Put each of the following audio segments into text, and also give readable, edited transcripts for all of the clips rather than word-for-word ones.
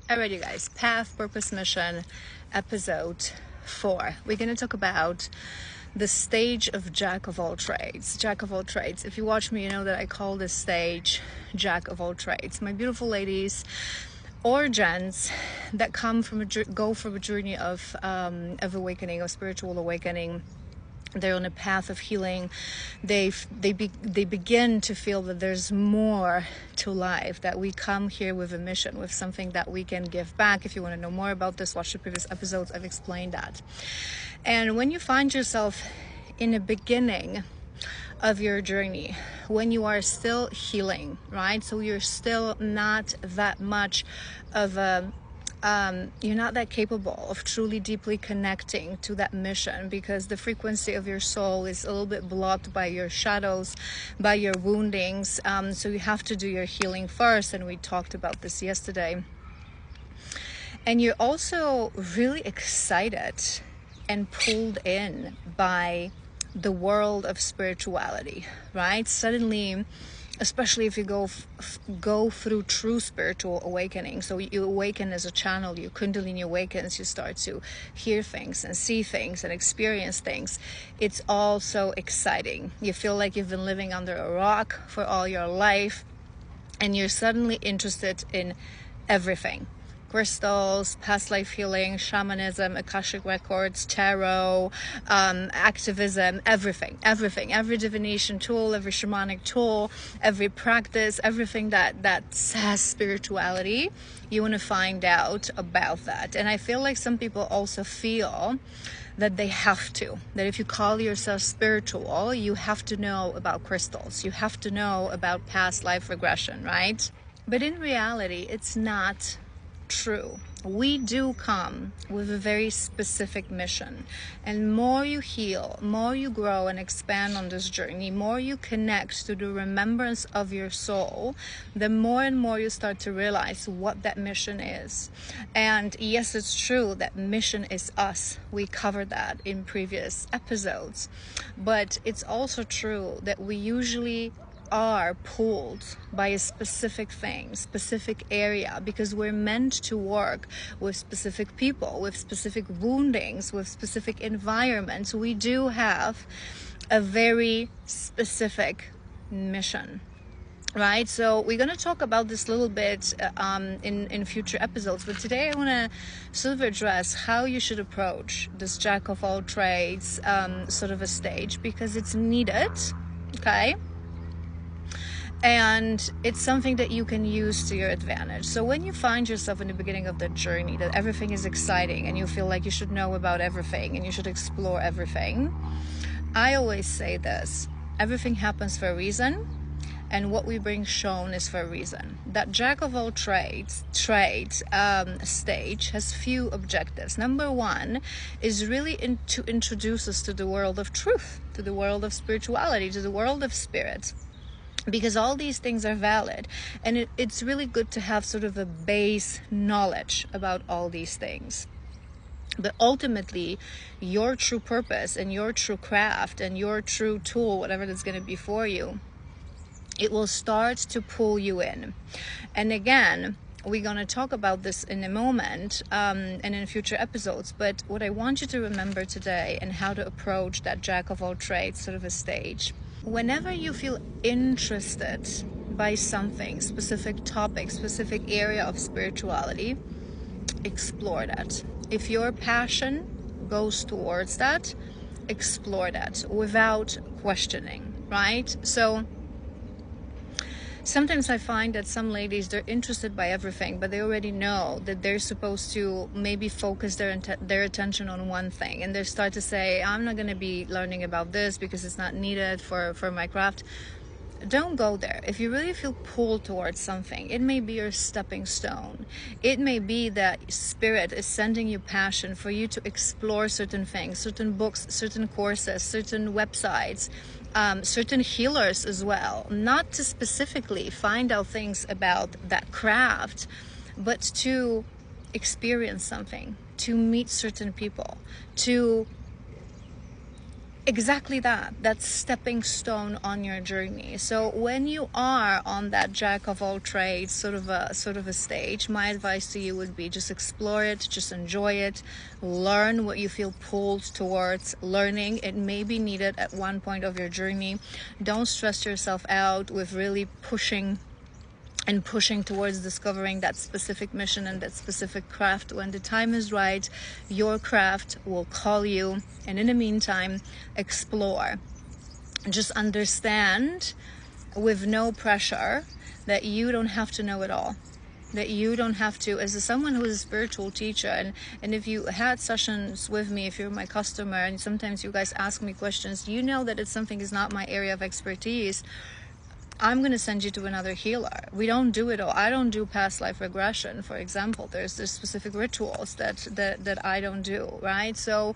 Alright, you guys, Path, Purpose, Mission, episode 4. We're going to talk about the stage of Jack of all trades. Jack of all trades. If you watch me, you know that I call this stage Jack of all trades. My beautiful ladies or gents that go from a journey of awakening, of spiritual awakening. They're on a path of healing. They begin to feel that there's more to life, that we come here with a mission, with something that we can give back. If you want to know more about this, watch the previous episodes. I've explained that. And when you find yourself in the beginning of your journey, when you are still healing, right? So you're still not that much of a you're not that capable of truly deeply connecting to that mission, because the frequency of your soul is a little bit blocked by your shadows, by your woundings. So you have to do your healing first, and we talked about this yesterday. And you're also really excited and pulled in by the world of spirituality, right? Suddenly, especially if you go through true spiritual awakening. So you awaken as a channel, your Kundalini awakens, you start to hear things and see things and experience things. It's all so exciting. You feel like you've been living under a rock for all your life, and you're suddenly interested in everything. Crystals, past life healing, shamanism, Akashic records, tarot, activism, everything, every divination tool, every shamanic tool, every practice, everything that says spirituality, you want to find out about that. And I feel like some people also feel that they have to, that if you call yourself spiritual, you have to know about crystals, you have to know about past life regression, right? But in reality, it's not true. We do come with a very specific mission, and more you heal, more you grow and expand on this journey, more you connect to the remembrance of your soul, the more and more you start to realize what that mission is. And yes, it's true that mission is us. We covered that in previous episodes, but it's also true that we usually are pulled by a specific thing, specific area, because we're meant to work with specific people, with specific woundings, with specific environments. We do have a very specific mission, right? So we're going to talk about this a little bit in future episodes, but today I want to sort of address how you should approach this Jack of all trades sort of a stage, because it's needed, okay? And it's something that you can use to your advantage. So when you find yourself in the beginning of the journey, that everything is exciting and you feel like you should know about everything and you should explore everything, I always say this: everything happens for a reason, and what we bring shown is for a reason. That Jack of all trades stage has few objectives. Number one is really to introduce us to the world of truth, to the world of spirituality, to the world of spirit. Because all these things are valid, and it's really good to have sort of a base knowledge about all these things. But ultimately, your true purpose and your true craft and your true tool, whatever that's going to be for you, it will start to pull you in. And again, we're going to talk about this in a moment and in future episodes. But what I want you to remember today, and how to approach that Jack of all trades sort of a stage: whenever you feel interested by something, specific topic, specific area of spirituality, explore that. If your passion goes towards that, explore that without questioning, right? So sometimes I find that some ladies, they're interested by everything, but they already know that they're supposed to maybe focus their attention on one thing, and they start to say, I'm not going to be learning about this because it's not needed for my craft. Don't go there. If you really feel pulled towards something, it may be your stepping stone. It may be that spirit is sending you passion for you to explore certain things, certain books, certain courses, certain websites, certain healers as well. Not to specifically find out things about that craft, but to experience something, to meet certain people, to Exactly that. That's stepping stone on your journey. So when you are on that jack of all trades sort of a stage, my advice to you would be just explore it, just enjoy it, learn what you feel pulled towards learning. It may be needed at one point of your journey. Don't stress yourself out with really pushing towards discovering that specific mission and that specific craft. When the time is right, your craft will call you. And in the meantime, explore. Just understand with no pressure that you don't have to know it all. That you don't have to, as someone who is a spiritual teacher, and if you had sessions with me, if you're my customer, and sometimes you guys ask me questions, you know that it's something is not my area of expertise, I'm going to send you to another healer. We don't do it all. I don't do past life regression, for example. There's specific rituals that I don't do, right? So,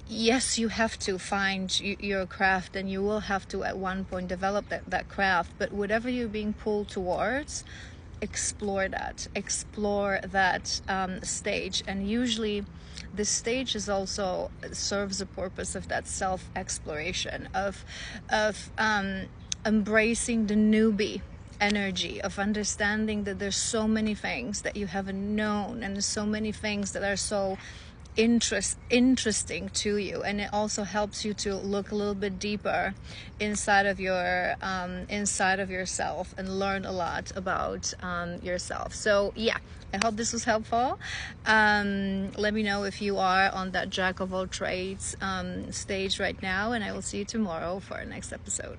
yes, you have to find your craft, and you will have to at one point develop that craft. But whatever you're being pulled towards, explore that stage. And usually this stage is also serves a purpose of that self-exploration, of embracing the newbie energy, of understanding that there's so many things that you haven't known, and there's so many things that are so interesting to you. And it also helps you to look a little bit deeper inside of yourself and learn a lot about yourself. So yeah, I hope this was helpful. Let me know if you are on that jack of all trades stage right now, and I will see you tomorrow for our next episode.